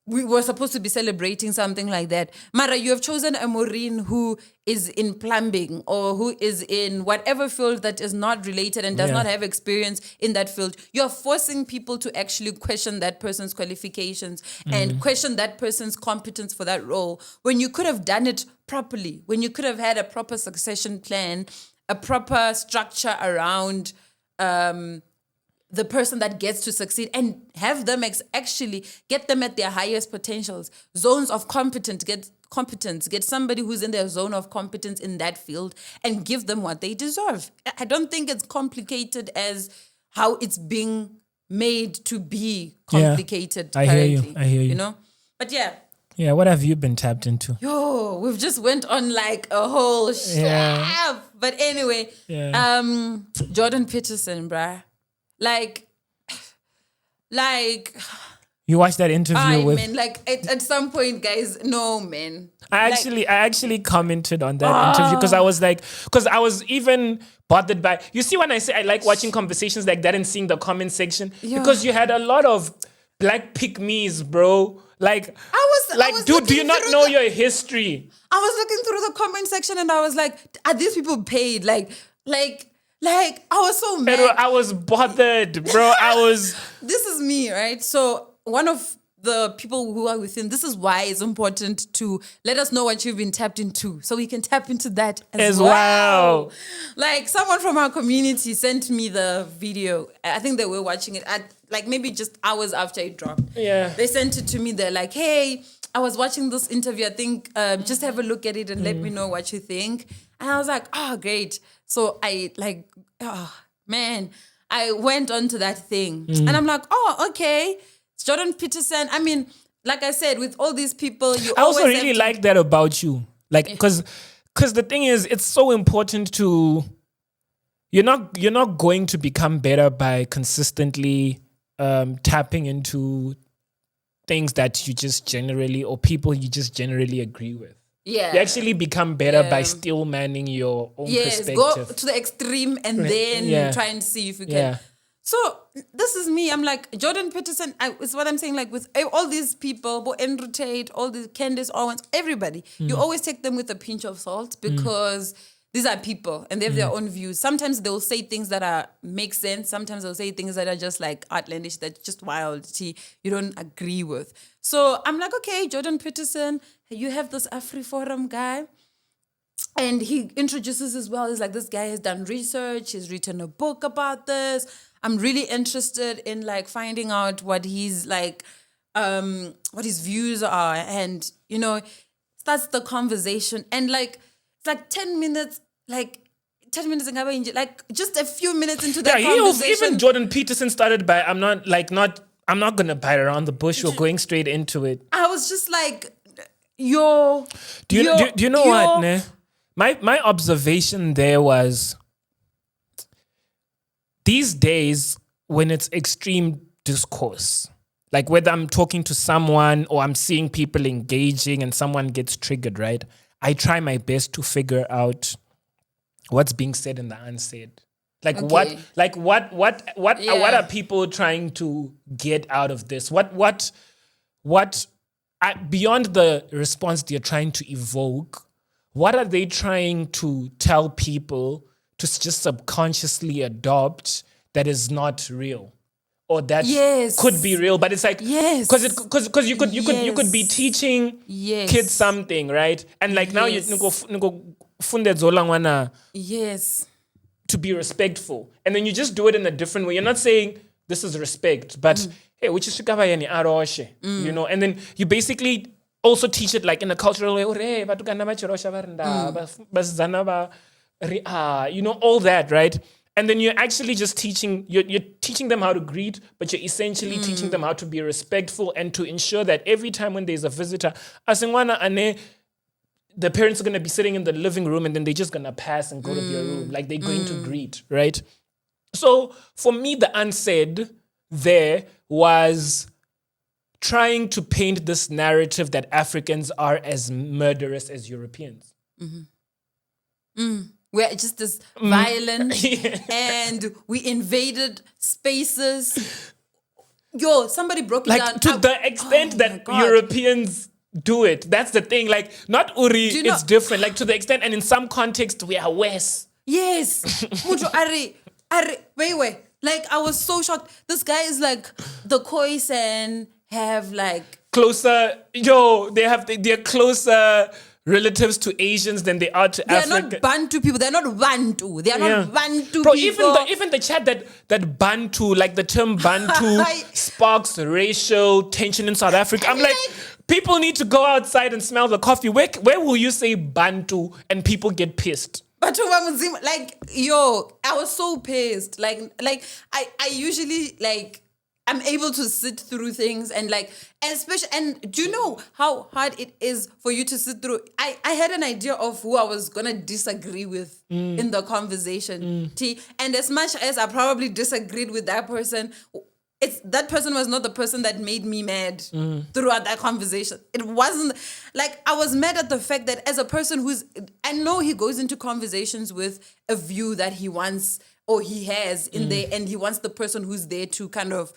We were supposed to be celebrating something like that. Mara, you have chosen a Maureen who is in plumbing or who is in whatever field that is not related and does not have experience in that field. You're forcing people to actually question that person's qualifications and question that person's competence for that role when you could have done it properly, when you could have had a proper succession plan, a proper structure around the person that gets to succeed and have them actually get them at their highest potentials. Zones of competence, get somebody who's in their zone of competence in that field and give them what they deserve. I don't think it's complicated as how it's being made to be complicated currently. I hear you. You know? But yeah. Yeah, what have you been tapped into? Yo, we've just went on like a whole shaft. But anyway, Jordan Peterson, bruh. Like, you watched that interview with? Man, like at some point, guys, no, man. I actually commented on that interview because I was like, because I was even bothered by. You see, when I say I like watching conversations like that and seeing the comment section, because you had a lot of black pick-me's, bro. Like, dude, do you not know your history? I was looking through the comment section and I was like, are these people paid? Like, I was so mad. I was bothered, bro. This is me, right? So one of the people who are within, this is why it's important to let us know what you've been tapped into so we can tap into that as well. Like someone from our community sent me the video. I think they were watching it at like maybe just hours after it dropped. Yeah. They sent it to me. They're like, hey, I was watching this interview. I think just have a look at it and let me know what you think. And I was like, oh, great. So I I went onto that thing and I'm like, oh, okay. It's Jordan Peterson. I mean, like I said, with all these people, I also really like that about you. Like, because the thing is, it's so important to, you're not going to become better by consistently tapping into things that you just generally, or people you just generally agree with. Yeah. You actually become better by still manning your own Yes, perspective. go to the extreme and then try and see if you can. Yeah. So this is me. I'm like Jordan Peterson. Is what I'm saying. Like with all these people, Bo Andrew Tate, all these Candace Owens, everybody, you always take them with a pinch of salt because these are people and they have their own views. Sometimes they'll say things that make sense. Sometimes they'll say things that are just like outlandish, that's just wild. You don't agree with. So I'm like, okay, Jordan Peterson, you have this AfriForum guy. And he introduces as well. He's like, this guy has done research. He's written a book about this. I'm really interested in like finding out what he's like, what his views are. And, starts the conversation. And like, it's like 10 minutes, like just a few minutes into that conversation. Even Jordan Peterson started by, I'm not going to bite around the bush or going straight into it. I was just like, do you know what, ne? My observation there was, these days when it's extreme discourse, like whether I'm talking to someone or I'm seeing people engaging and someone gets triggered, right? I try my best to figure out what's being said and the unsaid. Like what are people trying to get out of this? Beyond the response they're trying to evoke, what are they trying to tell people to just subconsciously adopt that is not real, or that could be real, but it's like because you could be teaching kids something, right? And like now you go funde zolangwana to be respectful, and then you just do it in a different way. You're not saying this is respect, but hey, which is and then you basically also teach it like in a cultural way. All that, right? And then you're actually just teaching, you're teaching them how to greet, but you're essentially teaching them how to be respectful and to ensure that every time when there's a visitor, the parents are going to be sitting in the living room and then they're just going to pass and go to their room. Like they're going to greet, right? So for me, the unsaid there was trying to paint this narrative that Africans are as murderous as Europeans. We're just as violent and we invaded spaces. Somebody broke it down. Like to the extent that Europeans do it. That's the thing. Like not Uri, it's different. Like to the extent, and in some context, we are worse. Yes. Wait. Like I was so shocked. This guy is like the Khoisan have like closer. They're closer relatives to Asians than they are to Africa. They're not Bantu people. They're not Bantu. They are not Bantu Bro, people. Even the chat that Bantu, like the term Bantu sparks racial tension in South Africa. I'm like, people need to go outside and smell the coffee. Where will you say Bantu and people get pissed? But I was so pissed. Like I usually like I'm able to sit through things and especially, and do you know how hard it is for you to sit through? I had an idea of who I was gonna disagree with in the conversation. And as much as I probably disagreed with that person, that person was not the person that made me mad throughout that conversation. It wasn't like I was mad at the fact that as a person I know he goes into conversations with a view that he wants or he has in there, and he wants the person who's there to kind of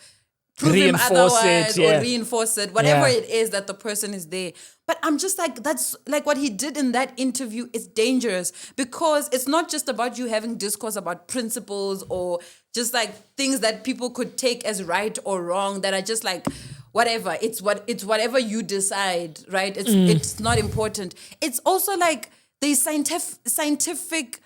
prove reinforce him otherwise it, or reinforce it, whatever it is that the person is there. But I'm just like, that's like what he did in that interview is dangerous, because it's not just about you having discourse about principles or just like things that people could take as right or wrong that are just like whatever. It's whatever you decide, right? It's not important. It's also like there's scientific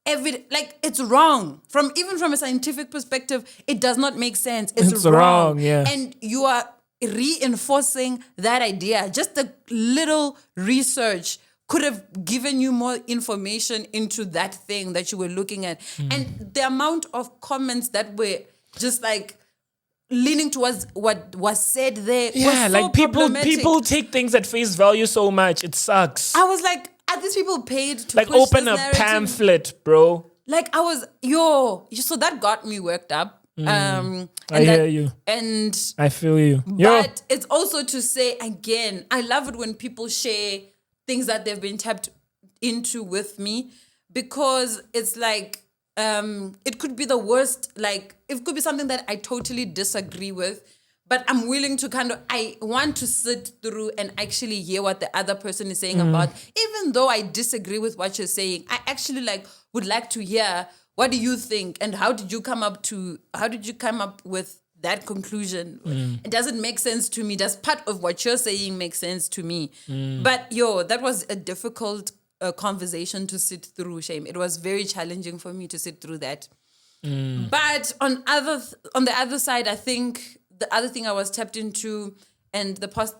evidence, like it's wrong from a scientific perspective. It does not make sense. It's wrong. And you are reinforcing that idea. Just a little research could have given you more information into that thing that you were looking at. And the amount of comments that were just like leaning towards what was said there was so like people take things at face value so much. It sucks. I was like, are these people paid to like push open this a narrative? pamphlet, bro? Like I was, so that got me worked up. I hear you. And I feel you. Yo. but it's also to say again, I love it when people share things that they've been tapped into with me, because it's like it could be the worst, like it could be something that I totally disagree with, but I'm willing to I want to sit through and actually hear what the other person is saying about, even though I disagree with what you're saying. I actually would like to hear, what do you think, and how did you come up with that conclusion? It doesn't make sense to me. Does part of what you're saying make sense to me? But that was a difficult conversation to sit through, Shame. It was very challenging for me to sit through that. But on the other side, I think the other thing I was tapped into, and the past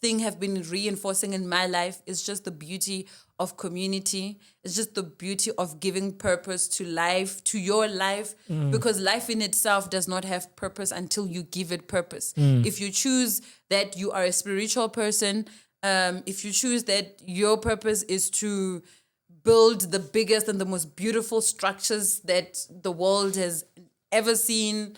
thing have been reinforcing in my life, is just the beauty of community. It's just the beauty of giving purpose to life, to your life, because life in itself does not have purpose until you give it purpose. If you choose that you are a spiritual person, if you choose that your purpose is to build the biggest and the most beautiful structures that the world has ever seen,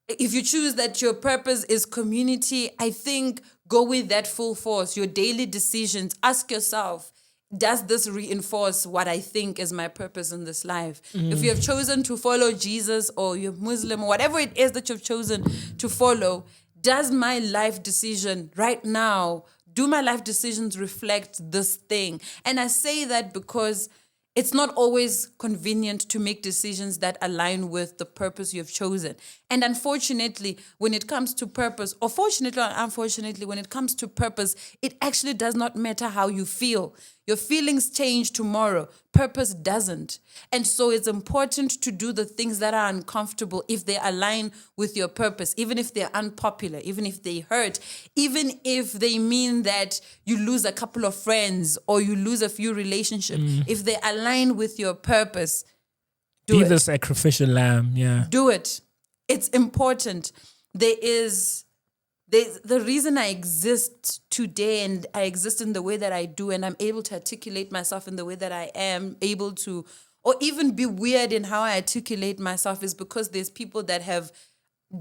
if you choose that your purpose is community, I think go with that full force. Your daily decisions, ask yourself, does this reinforce what I think is my purpose in this life? If you have chosen to follow Jesus, or you're Muslim, or whatever it is that you've chosen to follow, does my life decision right now, do my life decisions reflect this thing? And I say that because it's not always convenient to make decisions that align with the purpose you have chosen. And unfortunately, when it comes to purpose, or fortunately or unfortunately, when it comes to purpose, it actually does not matter how you feel. Your feelings change tomorrow. Purpose doesn't. And so it's important to do the things that are uncomfortable if they align with your purpose, even if they're unpopular, even if they hurt, even if they mean that you lose a couple of friends or you lose a few relationships. If they align with your purpose, Be the sacrificial lamb. Yeah. do it. It's important. There's the reason I exist today, and I exist in the way that I do, and I'm able to articulate myself in the way that I am able to, or even be weird in how I articulate myself, is because there's people that have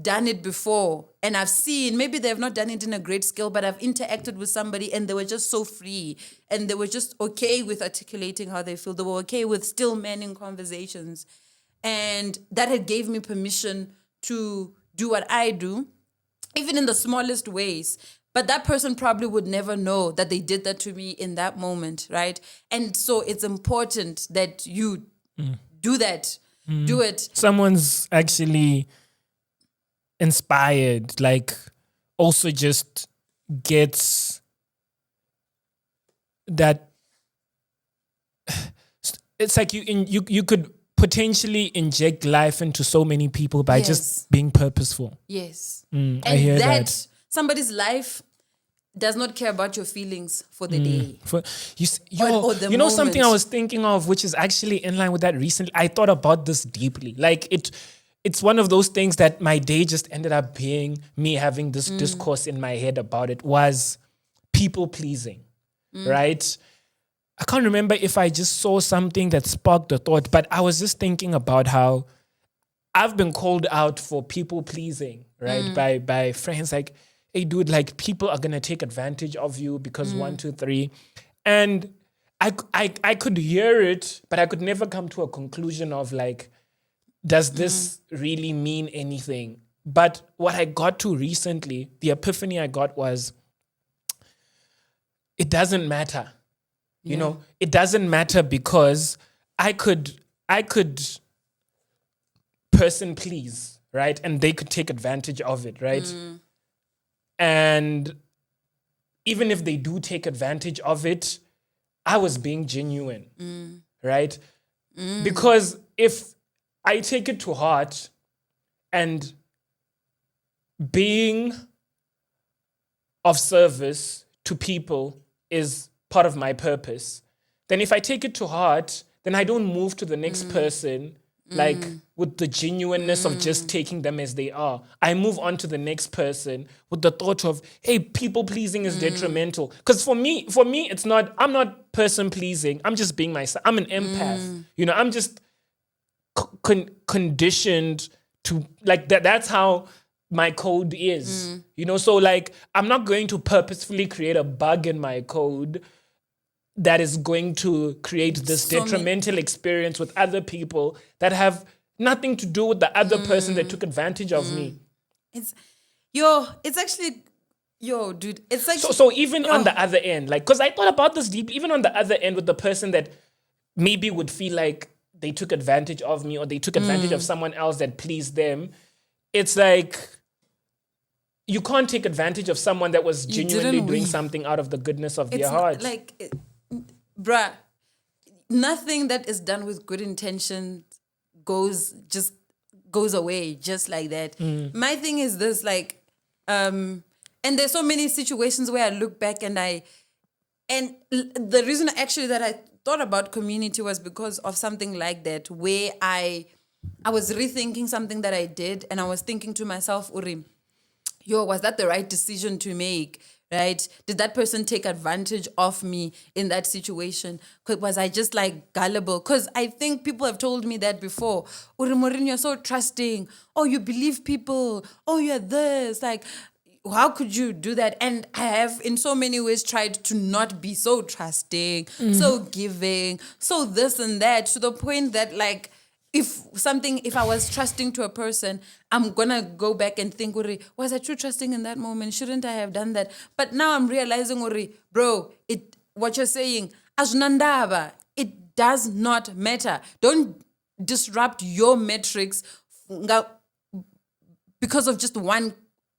done it before, and I've seen, maybe they have not done it in a great scale, but I've interacted with somebody and they were just so free, and they were just okay with articulating how they feel. They were okay with still manning conversations, and that had gave me permission to do what I do, even in the smallest ways. But that person probably would never know that they did that to me in that moment, right? And so it's important that you do that. Do it. Someone's actually inspired, like also just gets that. It's like you could potentially inject life into so many people by Yes. just being purposeful. Yes. I And hear that. somebody's life does not care about your feelings for the day. For Or the you know something I moment. was thinking of, which is actually in line with that recently. I thought about this deeply. Like it's one of those things that my day just ended up being me having this discourse in my head about it, was people pleasing, right? I can't remember if I just saw something that sparked a thought, but I was just thinking about how I've been called out for people pleasing, right? By friends, like, hey dude, like people are gonna take advantage of you because 1, 2, 3. And I could hear it, but I could never come to a conclusion of like, does this really mean anything? But what I got to recently, the epiphany I got was, it doesn't matter. You know, it doesn't matter, because I could person please, right? And they could take advantage of it, right? And even if they do take advantage of it, I was being genuine, right? Because if I take it to heart and being of service to people is part of my purpose, then if I take it to heart, then I don't move to the next person like with the genuineness of just taking them as they are. I move on to the next person with the thought of, hey, people pleasing is detrimental. Because for me, it's not, I'm not person pleasing. I'm just being myself. I'm an empath. You know, I'm just conditioned to like that's how my code is. So like I'm not going to purposefully create a bug in my code that is going to create this detrimental experience with other people that have nothing to do with the other person that took advantage of me. It's actually, dude, it's like So even on the other end, like, because I thought about this deeply, even on the other end with the person that maybe would feel like they took advantage of me or they took advantage of someone else that pleased them, it's like you can't take advantage of someone that was genuinely doing something out of the goodness of their heart. Like, bruh, nothing that is done with good intention goes away just like that. My thing is this, like, and there's so many situations where I look back and the reason actually that I thought about community was because of something like that, where I was rethinking something that I did, and I was thinking to myself, Uri, was that the right decision to make? Right? Did that person take advantage of me in that situation? Was I just like gullible? Because I think people have told me that before. Uri Morin, you're so trusting. Oh, you believe people. Oh, you're this. Like, how could you do that? And I have in so many ways tried to not be so trusting, so giving, so this and that, to the point that like, if I was trusting to a person, I'm gonna go back and think, Uri, was I true trusting in that moment? Shouldn't I have done that? But now I'm realizing, Uri, bro, what you're saying, ajnandaba, it does not matter. Don't disrupt your metrics because of just one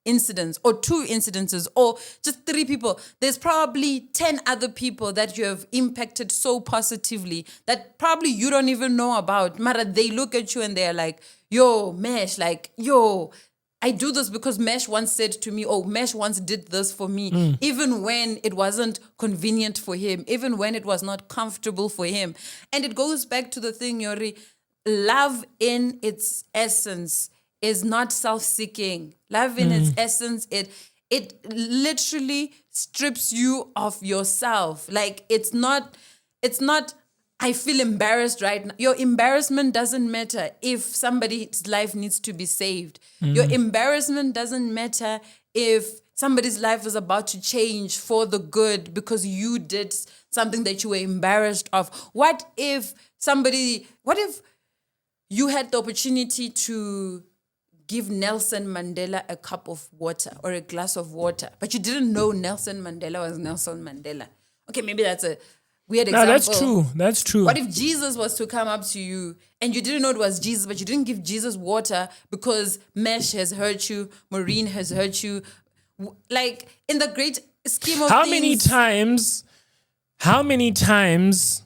incidents or two incidences or just 3 people. There's probably 10 other people that you have impacted so positively that probably you don't even know about. Mara, they look at you and they're like, yo, Mesh, like, yo, I do this because Mesh once said to me, oh, Mesh once did this for me, even when it wasn't convenient for him, even when it was not comfortable for him. And it goes back to the thing, Yori, love in its essence is not self-seeking. Love in its essence, it literally strips you of yourself. Like it's not, I feel embarrassed right now. Your embarrassment doesn't matter if somebody's life needs to be saved. Your embarrassment doesn't matter if somebody's life is about to change for the good because you did something that you were embarrassed of. What if you had the opportunity to give Nelson Mandela a cup of water or a glass of water, but you didn't know Nelson Mandela was Nelson Mandela? Okay, maybe that's a weird example. No, that's true. What if Jesus was to come up to you and you didn't know it was Jesus, but you didn't give Jesus water because Mesh has hurt you, Maureen has hurt you? Like, in the great scheme of How things... How many times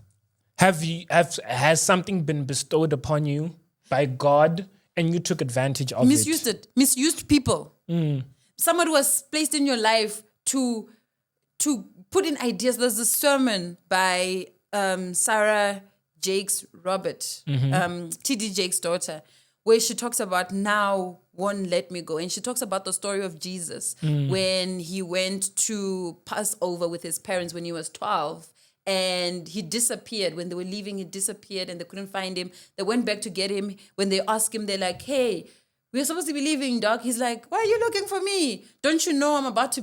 has something been bestowed upon you by God and you took advantage of it? Misused people. Somebody was placed in your life to put in ideas. There's a sermon by Sarah Jakes Robert, T.D. Jakes' daughter, where she talks about now won't let me go. And she talks about the story of Jesus when he went to Passover with his parents when he was 12. And he disappeared. When they were leaving, he disappeared and they couldn't find him. They went back to get him. When they asked him, they're like, hey, we're supposed to be leaving, dog. He's like, why are you looking for me? Don't you know I'm supposed to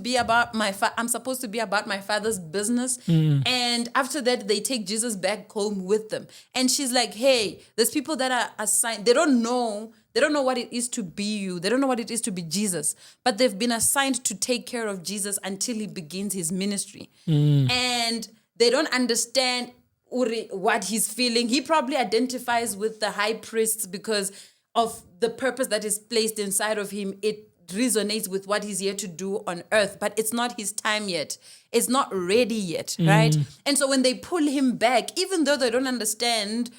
be about my father's business? And after that, they take Jesus back home with them. And she's like, hey, there's people that are assigned. They don't know what it is to be you. They don't know what it is to be Jesus. But they've been assigned to take care of Jesus until he begins his ministry. And they don't understand what he's feeling. He probably identifies with the high priests because of the purpose that is placed inside of him. It resonates with what he's here to do on earth, but it's not his time yet. It's not ready yet, right? And so when they pull him back, even though they don't understand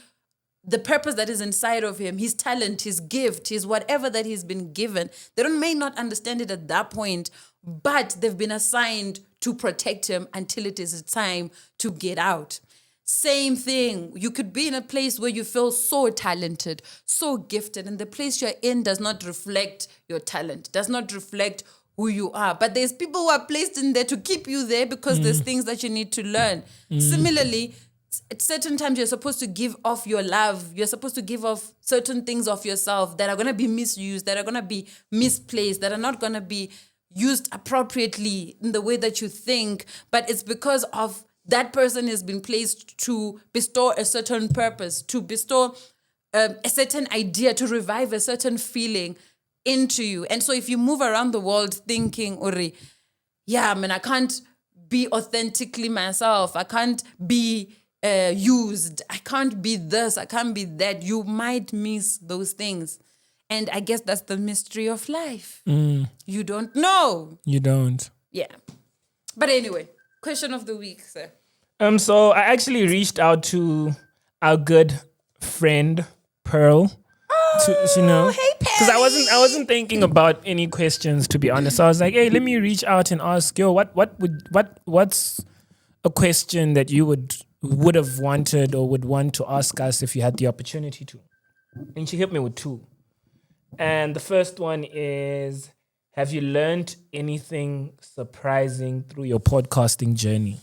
the purpose that is inside of him, his talent, his gift, his whatever that he's been given, they may not understand it at that point, but they've been assigned to protect him until it is time to get out. Same thing. You could be in a place where you feel so talented, so gifted, and the place you're in does not reflect your talent, does not reflect who you are. But there's people who are placed in there to keep you there because there's things that you need to learn. Similarly, at certain times you're supposed to give off your love. You're supposed to give off certain things of yourself that are going to be misused, that are going to be misplaced, that are not going to be used appropriately in the way that you think. But it's because of that person has been placed to bestow a certain purpose, to bestow a certain idea, to revive a certain feeling into you. And so if you move around the world thinking, Uri, yeah, I can't be authentically myself. I can't be used. I can't be this. I can't be that. You might miss those things. And I guess that's the mystery of life. You don't know. You don't. Yeah. But anyway, question of the week, sir. So I actually reached out to our good friend Pearl. Hey, because I wasn't thinking about any questions, to be honest. So I was like, hey, let me reach out and ask, what's a question that you would have wanted or would want to ask us if you had the opportunity to? And she hit me with two. And the first one is, have you learned anything surprising through your podcasting journey?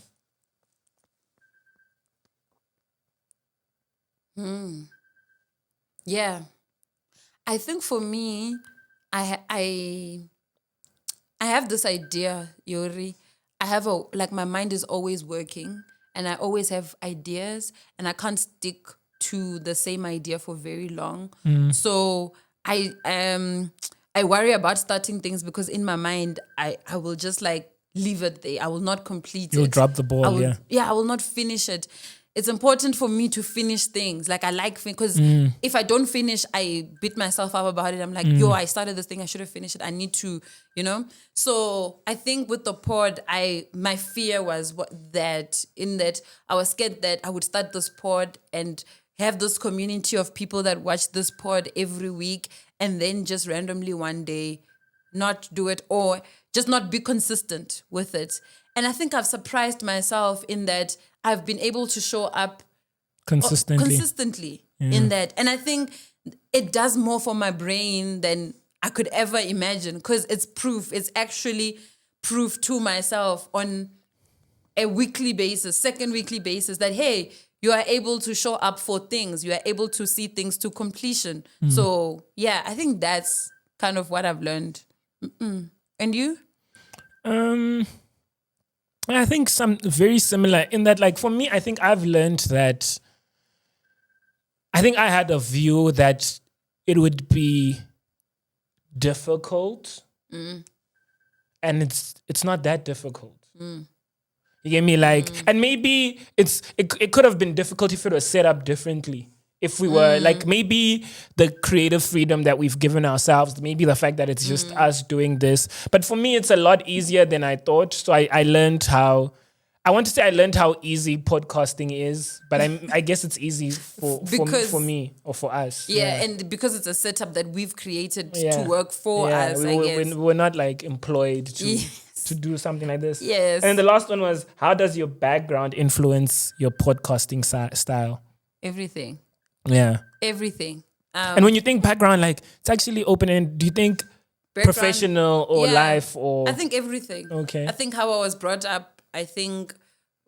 Yeah. I think for me, I have this idea, Yuri. My mind is always working and I always have ideas and I can't stick to the same idea for very long. So I worry about starting things because in my mind, I will just like leave it there. I will not complete it. You'll drop the ball, I will not finish it. It's important for me to finish things. Like I like, because if I don't finish, I beat myself up about it. I'm like, I started this thing. I should have finished it. I need to, So I think with the pod, my fear was that I was scared that I would start this pod and have this community of people that watch this pod every week and then just randomly one day not do it or just not be consistent with it. And I think I've surprised myself in that I've been able to show up consistently in that. And I think it does more for my brain than I could ever imagine because it's proof. It's actually proof to myself on a weekly basis, second weekly basis that, hey, you are able to show up for things. You are able to see things to completion. So, yeah, I think that's kind of what I've learned. And you? I think some very similar in that, like for me, I think I've learned that I think I had a view that it would be difficult and it's not that difficult. You get me? Like, and maybe it could have been difficult if it was set up differently. If we were like maybe the creative freedom that we've given ourselves, maybe the fact that it's just us doing this. But for me, it's a lot easier than I thought. So I learned how easy podcasting is, but I guess it's easy for me or for us. Yeah, and because it's a setup that we've created to work for us, I guess. We're not like employed to do something like this. Yes. And the last one was, how does your background influence your podcasting style? Everything. Yeah. Everything. And when you think background, like it's actually open-ended. Do you think professional or life or? I think everything. Okay. I think how I was brought up. I think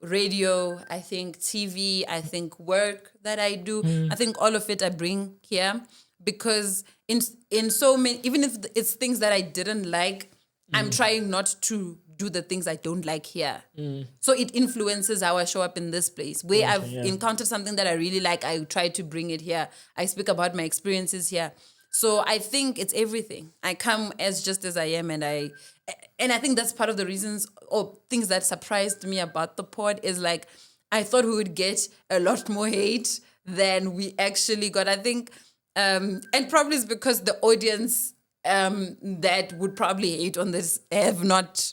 radio. I think TV. I think work that I do. I think all of it I bring here because in so many, even if it's things that I didn't like, I'm trying not to do the things I don't like here. So it influences how I show up in this place. Where I've encountered something that I really like, I try to bring it here. I speak about my experiences here. So I think it's everything. I come just as I am, and I think that's part of the reasons or things that surprised me about the pod is like I thought we would get a lot more hate than we actually got. I think, and probably it's because the audience that would probably hate on this have not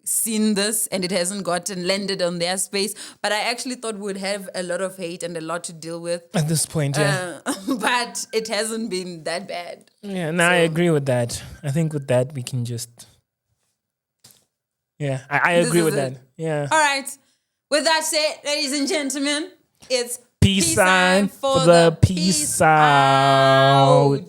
seen this and it hasn't gotten landed on their space. But I actually thought we would have a lot of hate and a lot to deal with at this point, but it hasn't been that bad. Yeah, no, I agree with that. I think with that we can just I agree with that. Yeah. All right. With that said, ladies and gentlemen, it's peace sign for the peace out.